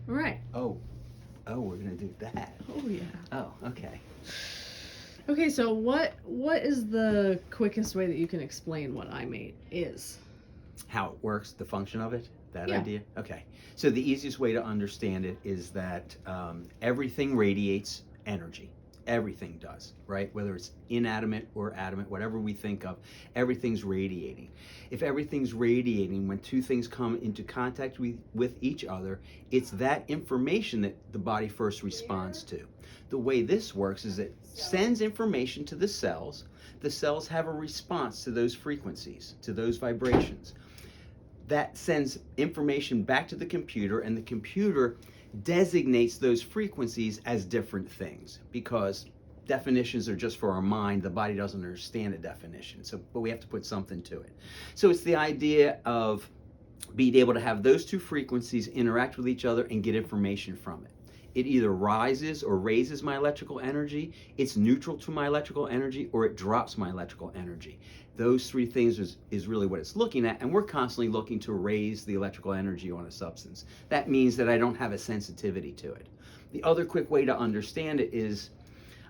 Right. Oh, we're gonna do that. Oh yeah. Oh, okay. Okay, so what is the quickest way that you can explain what IMAET is? How it works, the function of it, that Yeah. idea? Okay. So the easiest way to understand it is that everything radiates energy. Everything does, right? Whether it's inanimate or adamant, whatever we think of, everything's radiating. If everything's radiating, when two things come into contact with each other, it's that information that the body first responds to. The way this works is it sends information to the cells. The cells have a response to those frequencies, to those vibrations. That sends information back to the computer, and the computer designates those frequencies as different things, because definitions are just for our mind. The body doesn't understand a definition, but we have to put something to it. So it's the idea of being able to have those two frequencies interact with each other and get information from it. It either rises or raises my electrical energy, it's neutral to my electrical energy, or it drops my electrical energy. Those three things is really what it's looking at, and we're constantly looking to raise the electrical energy on a substance. That means that I don't have a sensitivity to it. The other quick way to understand it is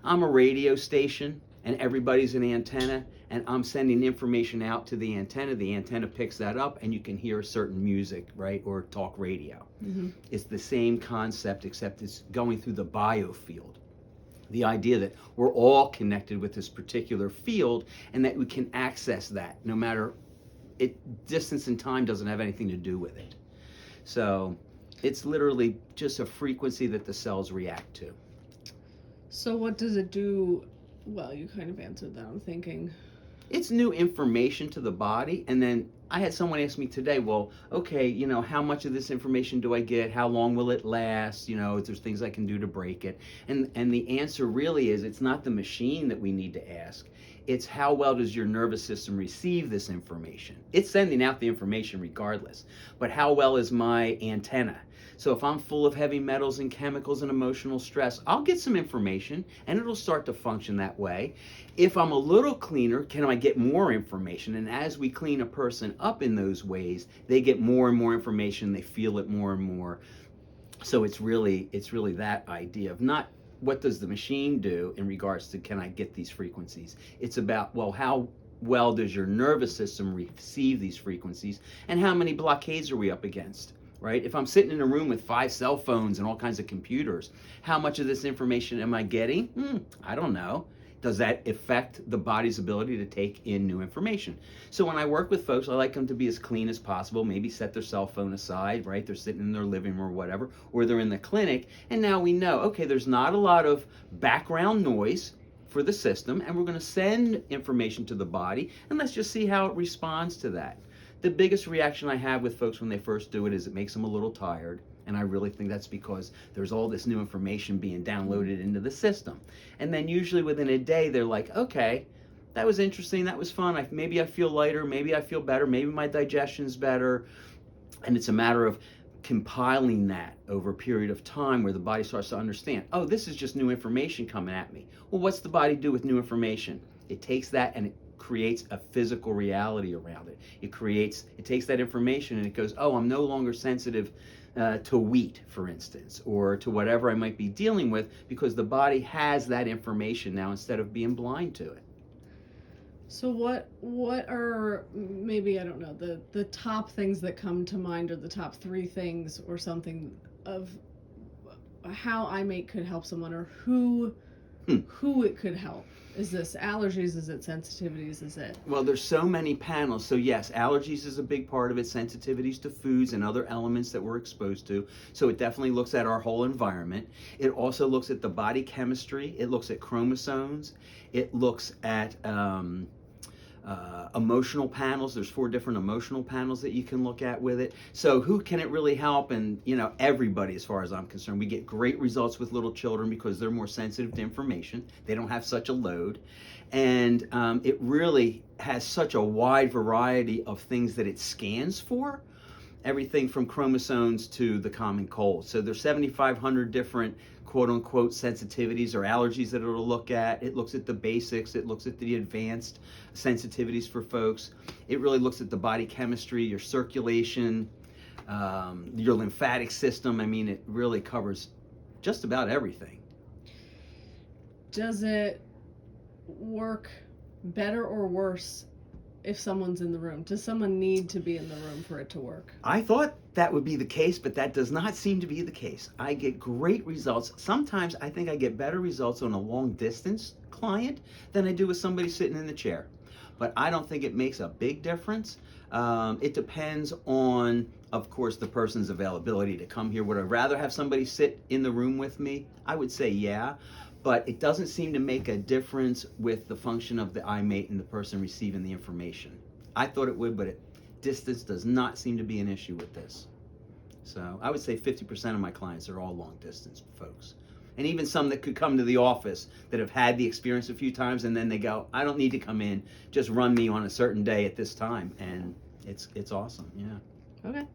I'm a radio station and everybody's an antenna, and I'm sending information out to the antenna picks that up, and you can hear certain music, right, or talk radio. Mm-hmm. It's the same concept, except it's going through the biofield. The idea that we're all connected with this particular field, and that we can access that no matter distance and time doesn't have anything to do with it. So it's literally just a frequency that the cells react to. So what does it do? Well, you kind of answered that. I'm thinking. It's new information to the body. And then I had someone ask me today, well, okay, how much of this information do I get? How long will it last? If there's things I can do to break it. And the answer really is, it's not the machine that we need to ask. It's how well does your nervous system receive this information? It's sending out the information regardless. But how well is my antenna? So if I'm full of heavy metals and chemicals and emotional stress, I'll get some information and it'll start to function that way. If I'm a little cleaner, can I get more information? And as we clean a person up in those ways, they get more and more information, they feel it more and more. So it's really that idea of not what does the machine do in regards to can I get these frequencies. It's about, well, how well does your nervous system receive these frequencies, and how many blockades are we up against? Right? If I'm sitting in a room with 5 cell phones and all kinds of computers, how much of this information am I getting? I don't know. Does that affect the body's ability to take in new information? So when I work with folks, I like them to be as clean as possible, maybe set their cell phone aside, right? They're sitting in their living room or whatever, or they're in the clinic, and now we know, okay, there's not a lot of background noise for the system, and we're going to send information to the body, and let's just see how it responds to that. The biggest reaction I have with folks when they first do it is it makes them a little tired. And I really think that's because there's all this new information being downloaded into the system. And then usually within a day, they're like, okay, that was interesting, that was fun. Maybe I feel lighter, maybe I feel better, maybe my digestion's better. And it's a matter of compiling that over a period of time where the body starts to understand, oh, this is just new information coming at me. Well, what's the body do with new information? It takes that and it creates a physical reality around it. It takes that information and it goes, oh, I'm no longer sensitive to wheat, for instance, or to whatever I might be dealing with, because the body has that information now instead of being blind to it. So what are, maybe, I don't know, the top things that come to mind, or the top 3 things or something of how IMAET could help someone, or who it could help? Is this allergies? Is it sensitivities? Is it? Well, there's so many panels. So yes, allergies is a big part of it, sensitivities to foods and other elements that we're exposed to. So it definitely looks at our whole environment. It also looks at the body chemistry. It looks at chromosomes. It looks at emotional panels. There's 4 different emotional panels that you can look at with it. So who can it really help? And everybody, as far as I'm concerned. We get great results with little children because they're more sensitive to information. They don't have such a load. And it really has such a wide variety of things that it scans for. Everything from chromosomes to the common cold. So there's 7,500 different quote-unquote sensitivities or allergies that it'll look at. It looks at the basics. It looks at the advanced sensitivities for folks. It really looks at the body chemistry, your circulation, your lymphatic system. I mean, it really covers just about everything. Does it work better or worse if someone's in the room? Does someone need to be in the room for it to work? I thought that would be the case, but that does not seem to be the case. I get great results. Sometimes I think I get better results on a long distance client than I do with somebody sitting in the chair. But I don't think it makes a big difference. It depends on, of course, the person's availability to come here. Would I rather have somebody sit in the room with me? I would say yeah, but it doesn't seem to make a difference with the function of the IMAET and the person receiving the information. I thought it would, but distance does not seem to be an issue with this. So I would say 50% of my clients are all long distance folks. And even some that could come to the office that have had the experience a few times, and then they go, I don't need to come in, just run me on a certain day at this time. And it's awesome, yeah. Okay.